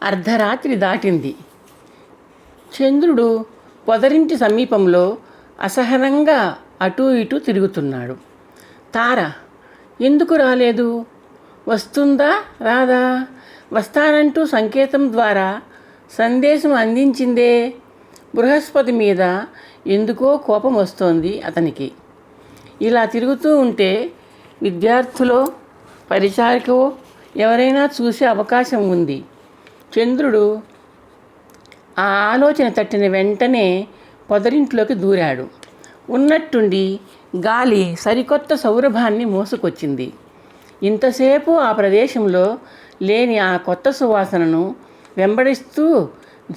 అర్ధరాత్రి దాటింది. చంద్రుడు పొదరింటి సమీపంలో అసహనంగా అటూ ఇటూ తిరుగుతున్నాడు. తార ఎందుకు రాలేదు? వస్తుందా రాదా? వస్తానంటూ సంకేతం ద్వారా సందేశం అందించిందే. బృహస్పతి మీద ఎందుకో కోపం వస్తోంది అతనికి. ఇలా తిరుగుతూ ఉంటే విద్యార్థులో పరిచారికో ఎవరైనా చూసే అవకాశం ఉంది. చంద్రుడు ఆ ఆలోచన తట్టిన వెంటనే పొదరింట్లోకి దూరాడు. ఉన్నట్టుండి గాలి సరికొత్త సౌరభాన్ని మోసుకొచ్చింది. ఇంతసేపు ఆ ప్రదేశంలో లేని ఆ కొత్త సువాసనను వెంబడిస్తూ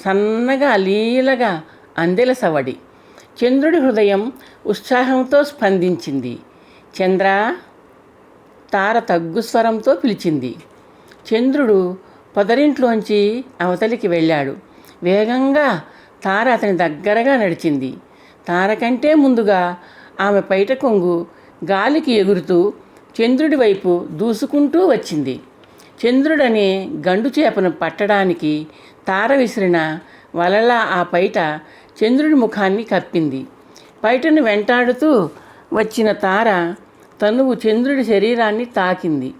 సన్నగా లీలగా అందెల సవడి. చంద్రుడి హృదయం ఉత్సాహంతో స్పందించింది. చంద్ర, తార తగ్గు స్వరంతో పిలిచింది. చంద్రుడు పొదరింట్లోంచి అవతలికి వెళ్ళాడు. వేగంగా తార అతని దగ్గరగా నడిచింది. తార కంటే ముందుగా ఆమె పైట కొంగు గాలికి ఎగురుతూ చంద్రుడి వైపు దూసుకుంటూ వచ్చింది. చంద్రుడనే గండు చేపను పట్టడానికి తార విసిరిన వలలా ఆ పైట చంద్రుడి ముఖాన్ని కప్పింది. పైటను వెంటాడుతూ వచ్చిన తార తనువు చంద్రుడి శరీరాన్ని తాకింది.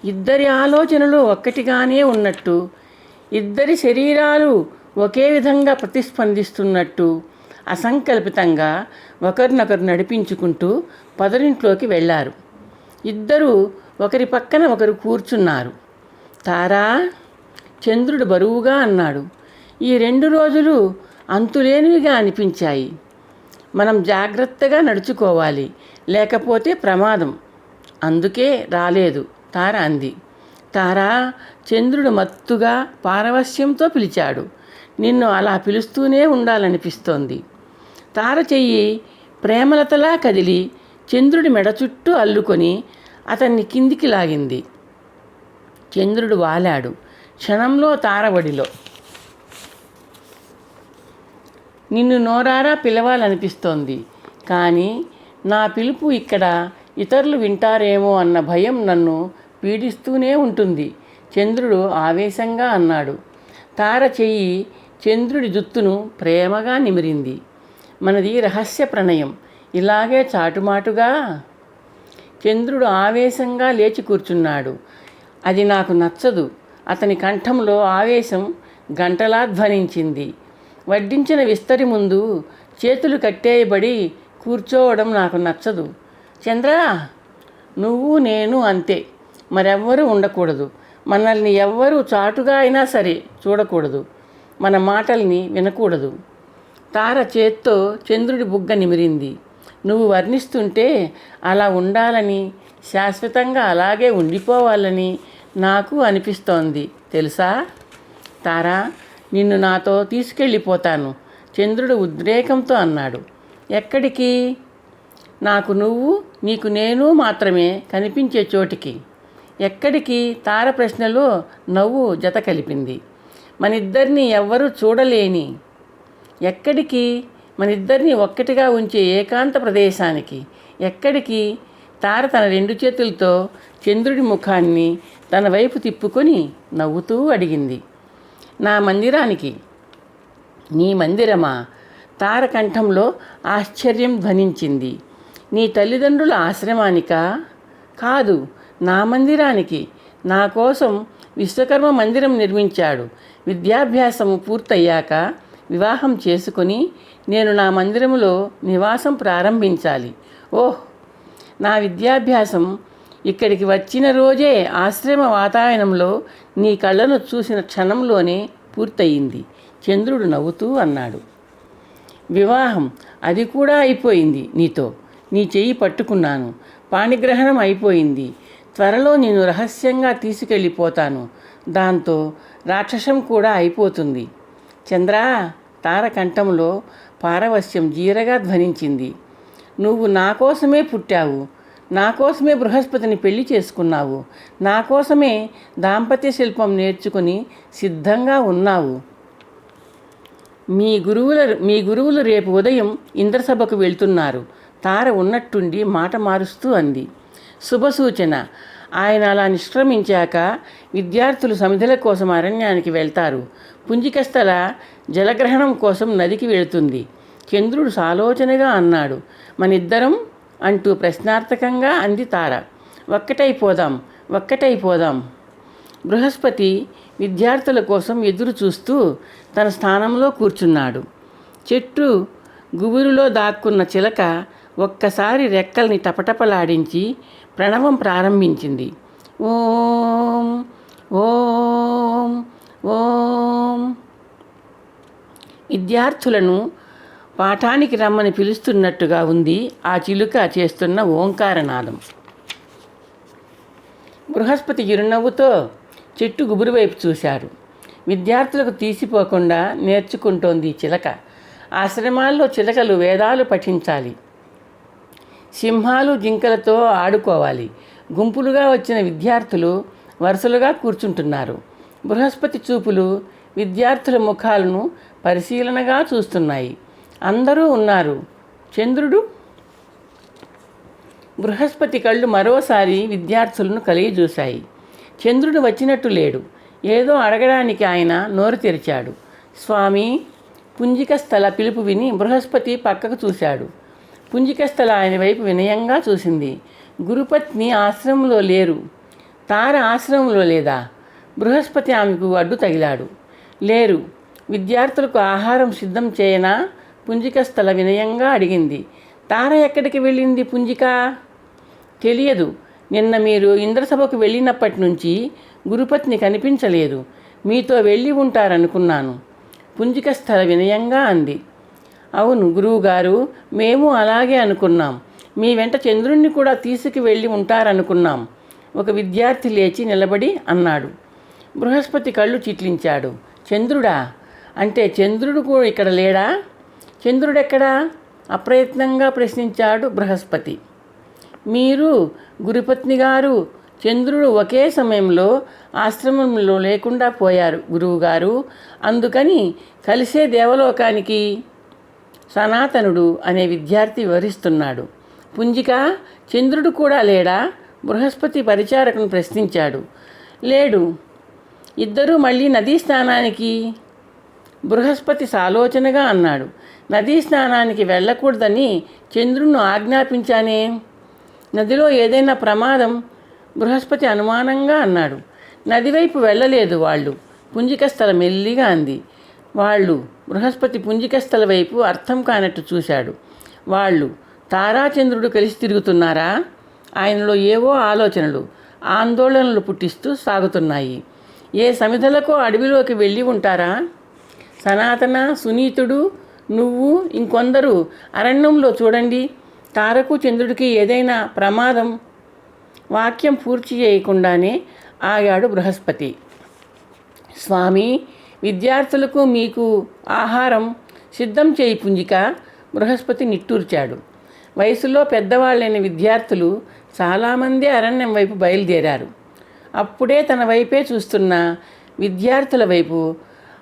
ఇద్దరి ఆలోచనలు ఒక్కటిగానే ఉన్నట్టు, ఇద్దరి శరీరాలు ఒకే విధంగా ప్రతిస్పందిస్తున్నట్టు అసంకల్పితంగా ఒకరినొకరు నడిపించుకుంటూ పొదరింట్లోకి వెళ్ళారు. ఇద్దరూ ఒకరి పక్కన ఒకరు కూర్చున్నారు. తారా, చంద్రుడు బరువుగా అన్నాడు. ఈ 2 రోజులు అంతులేనివిగా అనిపించాయి. మనం జాగ్రత్తగా నడుచుకోవాలి, లేకపోతే ప్రమాదం. అందుకే రాలేదు, తార అంది. తారా, చంద్రుడు మత్తుగా పారవస్యంతో పిలిచాడు. నిన్ను అలా పిలుస్తూనే ఉండాలనిపిస్తోంది. తార చెయ్యి ప్రేమలతలా కదిలి చంద్రుడి మెడ చుట్టూ అల్లుకొని అతన్ని కిందికి లాగింది. చంద్రుడు వాలాడు. క్షణంలో తార ఒడిలో. నిన్ను నోరారా పిలవాలనిపిస్తోంది, కానీ నా పిలుపు ఇక్కడ ఇతరులు వింటారేమో అన్న భయం నన్ను పీడిస్తూనే ఉంటుంది, చంద్రుడు ఆవేశంగా అన్నాడు. తార చెయ్యి చంద్రుడి జుత్తును ప్రేమగా నిమిరింది. మనది రహస్య ప్రణయం, ఇలాగే చాటుమాటుగా. చంద్రుడు ఆవేశంగా లేచి కూర్చున్నాడు. అది నాకు నచ్చదు. అతని కంఠంలో ఆవేశం గంటలా ధ్వనించింది. వడ్డించిన విస్తరి ముందు చేతులు కట్టేయబడి కూర్చోవడం నాకు నచ్చదు. చంద్ర, నువ్వు నేను అంతే, మరెవ్వరూ ఉండకూడదు. మనల్ని ఎవ్వరూ చాటుగా అయినా సరే చూడకూడదు. మన మాటల్ని వినకూడదు. తార చేత్తో చంద్రుడి బుగ్గ నిమిరింది. నువ్వు వర్ణిస్తుంటే అలా ఉండాలని, శాశ్వతంగా అలాగే ఉండిపోవాలని నాకు అనిపిస్తోంది తెలుసా. తారా, నిన్ను నాతో తీసుకెళ్ళిపోతాను, చంద్రుడు ఉద్రేకంతో అన్నాడు. ఎక్కడికి? నాకు నువ్వు, నీకు నేను మాత్రమే కనిపించే చోటికి. ఎక్కడికి? తార ప్రశ్నలో నవ్వు జత కలిపింది. మనిద్దరినీ ఎవ్వరూ చూడలేని. ఎక్కడికి? మనిద్దరినీ ఒక్కటిగా ఉంచే ఏకాంత ప్రదేశానికి. ఎక్కడికి? తార తన 2 చేతులతో చంద్రుడి ముఖాన్ని తన వైపు తిప్పుకొని నవ్వుతూ అడిగింది. నా మందిరానికి. నీ మందిరమా? తార కంఠంలో ఆశ్చర్యం ధ్వనించింది. నీ తల్లిదండ్రుల ఆశ్రమానికా? కాదు, నా మందిరానికి. నా కోసం విశ్వకర్మ మందిరం నిర్మించాడు. విద్యాభ్యాసం పూర్తయ్యాక వివాహం చేసుకొని నేను నా మందిరంలో నివాసం ప్రారంభించాలి. ఓహ్, నా విద్యాభ్యాసం ఇక్కడికి వచ్చిన రోజే ఆశ్రమ వాతావరణంలో నీ కళ్ళను చూసిన క్షణంలోనే పూర్తయింది, చంద్రుడు నవ్వుతూ అన్నాడు. వివాహం, అది కూడా అయిపోయింది నీతో. నీ చెయ్యి పట్టుకున్నాను. పాణిగ్రహణం అయిపోయింది. త్వరలో నేను రహస్యంగా తీసుకెళ్ళిపోతాను. దాంతో రాక్షసం కూడా అయిపోతుంది. చంద్ర, తార కంఠంలో పారవస్యం జీరగా ధ్వనించింది. నువ్వు నా కోసమే పుట్టావు. నా కోసమే బృహస్పతిని పెళ్లి చేసుకున్నావు. నా కోసమే దాంపత్య శిల్పం నేర్చుకుని సిద్ధంగా ఉన్నావు. మీ గురువులు రేపు ఉదయం ఇంద్రసభకు వెళ్తున్నారు. తార ఉన్నట్టుండి మాట మారుస్తూ అంది. శుభసూచన. ఆయన అలా నిష్క్రమించాక విద్యార్థులు సమిధుల కోసం అరణ్యానికి వెళ్తారు. పుంజికస్థల జలగ్రహణం కోసం నదికి వెళుతుంది. చంద్రుడు సాలోచనగా అన్నాడు, మనిద్దరం అంటూ ప్రశ్నార్థకంగా అంది తార. ఒక్కటైపోదాం, ఒక్కటైపోదాం. బృహస్పతి విద్యార్థుల కోసం ఎదురు చూస్తూ తన స్థానంలో కూర్చున్నాడు. చెట్టు గుబురులో దాక్కున్న చిలక ఒక్కసారి రెక్కల్ని టపటపలాడించి ప్రణవం ప్రారంభించింది. ఓం ఓం ఓం. విద్యార్థులను పాఠానికి రమ్మని పిలుస్తున్నట్టుగా ఉంది ఆ చిలుక చేస్తున్న ఓంకారనాదం. బృహస్పతి చిరునవ్వుతో చెట్టు గుబురు వైపు చూశాడు. విద్యార్థులకు తీసిపోకుండా నేర్చుకుంటోంది చిలక. ఆశ్రమాల్లో చిలకలు వేదాలు పఠించాలి, సింహాలు జింకలతో ఆడుకోవాలి. గుంపులుగా వచ్చిన విద్యార్థులు వరుసలుగా కూర్చుంటున్నారు. బృహస్పతి చూపులు విద్యార్థుల ముఖాలను పరిశీలనగా చూస్తున్నాయి. అందరూ ఉన్నారు. చంద్రుడు. బృహస్పతి కళ్ళు మరోసారి విద్యార్థులను కలిగి చూశాయి. చంద్రుడు వచ్చినట్టు లేడు. ఏదో అడగడానికి ఆయన నోరు తెరిచాడు. స్వామి. పుంజికస్థల పిలుపు విని బృహస్పతి పక్కకు చూశాడు. పుంజికస్థల ఆయన వైపు వినయంగా చూసింది. గురుపత్ని ఆశ్రమంలో లేరు. తార ఆశ్రమంలో లేదా? బృహస్పతి ఆమెకు అడ్డు తగిలాడు. లేరు. విద్యార్థులకు ఆహారం సిద్ధం చేయనా? పుంజికస్థల వినయంగా అడిగింది. తార ఎక్కడికి వెళ్ళింది పుంజిక? తెలియదు. నిన్న మీరు ఇంద్రసభకు వెళ్ళినప్పటి నుంచి గురుపత్ని కనిపించలేదు. మీతో వెళ్ళి ఉంటారనుకున్నాను. పుంజికస్థల వినయంగా అంది. అవును గురువుగారు, మేము అలాగే అనుకున్నాం. మీ వెంట చంద్రుణ్ణి కూడా తీసుకు వెళ్ళి ఉంటారనుకున్నాం. ఒక విద్యార్థి లేచి నిలబడి అన్నాడు. బృహస్పతి కళ్ళు చిట్లించాడు. చంద్రుడా? అంటే చంద్రుడు కూడా ఇక్కడ లేడా? చంద్రుడెక్కడా? అప్రయత్నంగా ప్రశ్నించాడు బృహస్పతి. మీరు, గురుపత్ని గారు, చంద్రుడు ఒకే సమయంలో ఆశ్రమంలో లేకుండా పోయారు గురువుగారు. అందుకని కలిసే దేవలోకానికి. సనాతనుడు అనే విద్యార్థి వివరిస్తున్నాడు. పుంజిక, చంద్రుడు కూడా లేడా? బృహస్పతి పరిచారకును ప్రశ్నించాడు. లేడు. ఇద్దరూ మళ్ళీ నదీ స్నానానికి. బృహస్పతి సాలోచనగా అన్నాడు. నదీ స్నానానికి వెళ్ళకూడదని చంద్రుణ్ణి ఆజ్ఞాపించానే. నదిలో ఏదైనా ప్రమాదం? బృహస్పతి అనుమానంగా అన్నాడు. నదివైపు వెళ్ళలేదు వాళ్ళు. పుంజికస్థల మెల్లిగా అంది. వాళ్ళు. బృహస్పతి పుంజికస్థల వైపు అర్థం కానట్టు చూశాడు. వాళ్ళు తారాచంద్రుడు కలిసి తిరుగుతున్నారా? ఆయనలో ఏవో ఆలోచనలు, ఆందోళనలు పుట్టిస్తూ సాగుతున్నాయి. ఏ సమిధలకో అడవిలోకి వెళ్ళి ఉంటారా? సనాతన, సునీతుడు, నువ్వు, ఇంకొందరు అరణ్యంలో చూడండి. తారకు చంద్రుడికి ఏదైనా ప్రమాదం. వాక్యం పూర్తి చేయకుండానే ఆగాడు బృహస్పతి. స్వామి, విద్యార్థులకు మీకు ఆహారం సిద్ధం చేయి పుంజిక. బృహస్పతి నిట్టూర్చాడు. వయసులో పెద్దవాళ్ళైన విద్యార్థులు చాలామంది అరణ్యం వైపు బయలుదేరారు. అప్పుడే తన వైపే చూస్తున్న విద్యార్థుల వైపు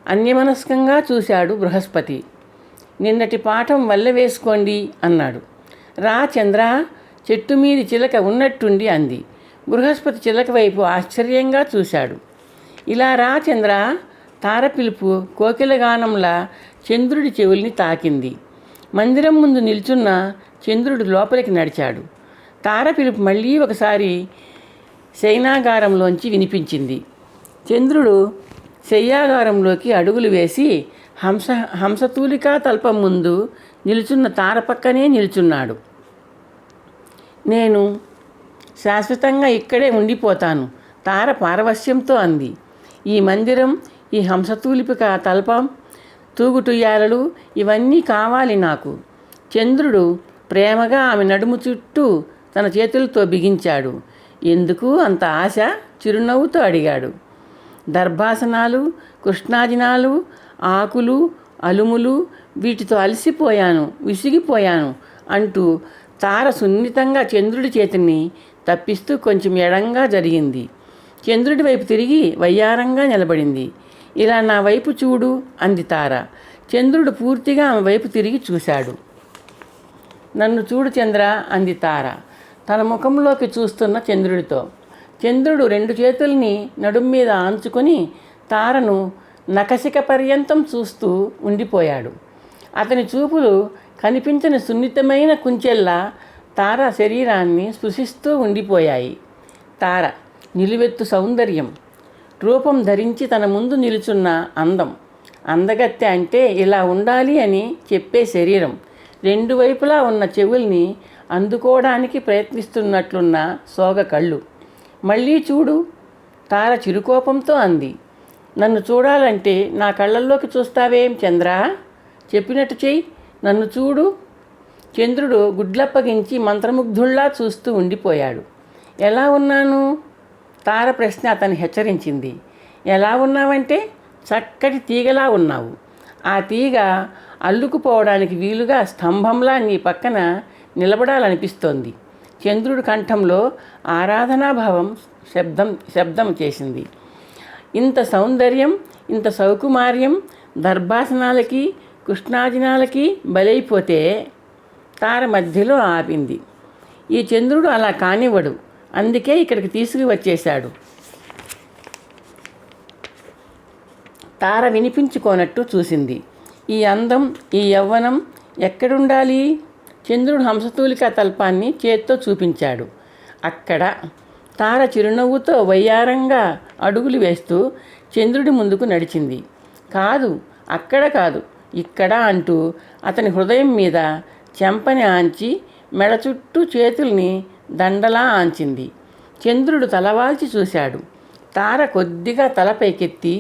అన్యమనస్కంగా చూశాడు బృహస్పతి. నిన్నటి పాఠం వల్ల వేసుకోండి అన్నాడు. రా చంద్ర, చెట్టు మీది చిలక ఉన్నట్టుండి అంది. బృహస్పతి చిలక వైపు ఆశ్చర్యంగా చూశాడు. ఇలా రా చంద్ర. తార పిలుపు కోకిలగానంలా చంద్రుడి చెవుల్ని తాకింది. మందిరం ముందు నిల్చున్న చంద్రుడు లోపలికి నడిచాడు. తార పిలుపు మళ్ళీ ఒకసారి శయనాగారంలోంచి వినిపించింది. చంద్రుడు శయ్యాగారంలోకి అడుగులు వేసి హంసతూలికా తల్పం ముందు నిలుచున్న తార పక్కనే నిల్చున్నాడు. నేను శాశ్వతంగా ఇక్కడే ఉండిపోతాను, తార పారవస్యంతో అంది. ఈ మందిరం, ఈ హంసతూలిక తల్పం, తూగుటుయ్యాలలు ఇవన్నీ కావాలి నాకు. చంద్రుడు ప్రేమగా ఆమె నడుము చుట్టూ తన చేతులతో బిగించాడు. ఎందుకు అంత ఆశ? చిరునవ్వుతో అడిగాడు. దర్భాసనాలు, కృష్ణాజినాలు, ఆకులు, అలుములు, వీటితో అలసిపోయాను, విసిగిపోయాను అంటూ తార సున్నితంగా చంద్రుడి చేతిని తప్పిస్తూ కొంచెం ఎడంగా జరిగింది. చంద్రుడి వైపు తిరిగి వయ్యారంగా నిలబడింది. ఇలా నా వైపు చూడు అంది తార. చంద్రుడు పూర్తిగా ఆమె వైపు తిరిగి చూశాడు. నన్ను చూడు చంద్ర అంది తార తన ముఖంలోకి చూస్తున్న చంద్రుడితో. చంద్రుడు 2 చేతుల్ని నడుం మీద ఆంచుకొని తారను నఖశిఖ పర్యంతం చూస్తూ ఉండిపోయాడు. అతని చూపులు కనిపించని సున్నితమైన కుంచెల్లా తార శరీరాన్ని స్పృశిస్తూ ఉండిపోయాయి. తార నిలువెత్తు సౌందర్యం, రూపం ధరించి తన ముందు నిలుచున్న అందం. అందగత్తె అంటే ఇలా ఉండాలి అని చెప్పే శరీరం, 2 వైపులా ఉన్న చెవుల్ని అందుకోవడానికి ప్రయత్నిస్తున్నట్లున్న సోగ కళ్ళు. మళ్ళీ చూడు, తార చిరుకోపంతో అంది. నన్ను చూడాలంటే నా కళ్ళల్లోకి చూస్తావేం చంద్రా? చెప్పినట్టు చెయ్యి, నన్ను చూడు. చంద్రుడు గుడ్లప్పగించి మంత్రముగ్ధుల్లా చూస్తూ ఉండిపోయాడు. ఎలా ఉన్నాను? తార ప్రశ్న అతన్ని హెచ్చరించింది. ఎలా ఉన్నావంటే చక్కటి తీగలా ఉన్నావు. ఆ తీగ అల్లుకుపోవడానికి వీలుగా స్తంభంలా నీ పక్కన నిలబడాలనిపిస్తోంది. చంద్రుడి కంఠంలో ఆరాధనాభావం శబ్దం చేసింది. ఇంత సౌందర్యం, ఇంత సౌకుమార్యం దర్భాసనాలకి కృష్ణాజినాలకి బలైపోతే తార మధ్యలో ఆపింది. ఈ చంద్రుడు అలా కానివ్వడు, అందుకే ఇక్కడికి తీసుకువచ్చేశాడు. తార వినిపించుకోనట్టు చూసింది. ఈ అందం, ఈ యవ్వనం ఎక్కడుండాలి? చంద్రుడు హంసతూలికా తల్పాన్ని చేత్తో చూపించాడు. అక్కడ. తార చిరునవ్వుతో వయ్యారంగా అడుగులు వేస్తూ చంద్రుడి ముందుకు నడిచింది. కాదు, అక్కడ కాదు, ఇక్కడ అంటూ అతని హృదయం మీద చెంపని ఆంచి మెడ చుట్టూ చేతుల్ని దండలా ఆంచింది. చంద్రుడు తలవాల్చి చూశాడు. తార కొద్దిగా తల పైకెత్తి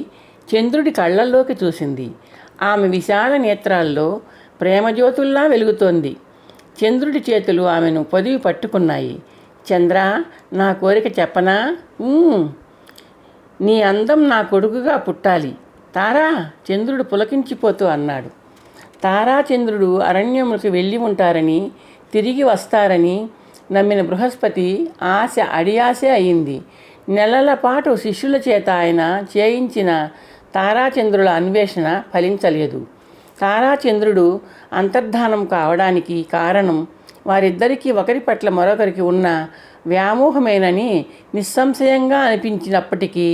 చంద్రుడి కళ్ళల్లోకి చూసింది. ఆమె విశాల నేత్రాల్లో ప్రేమజ్యోతుల్లా వెలుగుతోంది. చంద్రుడి చేతులు ఆమెను పొదివి పట్టుకున్నాయి. చంద్ర, నా కోరిక చెప్పనా? నీ అందం నా కొడుకుగా పుట్టాలి తారా, చంద్రుడు పులకించిపోతూ అన్నాడు. తారా చంద్రుడు అరణ్యములకు వెళ్ళి ఉంటారని, తిరిగి వస్తారని నమ్మిన బృహస్పతి ఆశ అడియాశే అయింది. నెలల పాటు శిష్యుల చేత ఆయన చేయించిన తారాచంద్రుల అన్వేషణ ఫలించలేదు. తారాచంద్రుడు అంతర్ధానం కావడానికి కారణం వారిద్దరికీ ఒకరి పట్ల మరొకరికి ఉన్న వ్యామోహమేనని నిస్సంశయంగా అనిపించినప్పటికీ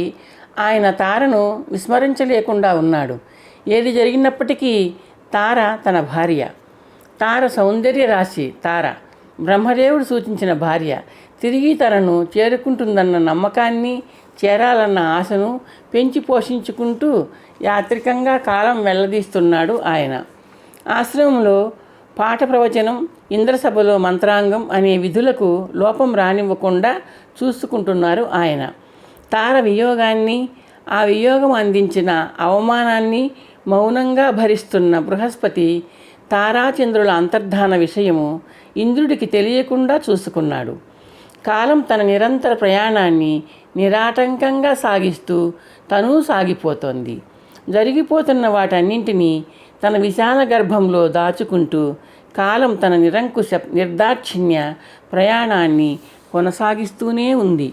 ఆయన తారను విస్మరించలేకుండా ఉన్నాడు. ఏది జరిగినప్పటికీ తార తన భార్య. తార సౌందర్య రాశి. తార బ్రహ్మదేవుడు సూచించిన భార్య. తిరిగి తనను చేరుకుంటుందన్న నమ్మకాన్ని, చేరాలన్న ఆశను పెంచి పోషించుకుంటూ యాత్రికంగా కాలం వెల్లదీస్తున్నాడు ఆయన. ఆశ్రమంలో పాఠ ప్రవచనం, ఇంద్రసభలో మంత్రాంగం అనే విధులకు లోపం రానివ్వకుండా చూసుకుంటున్నారు ఆయన. తార వియోగాన్ని, ఆ వియోగం అందించిన అవమానాన్ని మౌనంగా భరిస్తున్న బృహస్పతి తారాచంద్రుల అంతర్ధాన విషయము ఇంద్రుడికి తెలియకుండా చూసుకున్నాడు. కాలం తన నిరంతర ప్రయాణాన్ని నిరాటంకంగా సాగిస్తూ తనూ సాగిపోతోంది. జరిగిపోతున్న వాటన్నింటినీ తన విశాల గర్భంలో దాచుకుంటూ కాలం తన నిరంకుశ నిర్దాక్షిణ్య ప్రయాణాన్ని కొనసాగిస్తూనే ఉంది.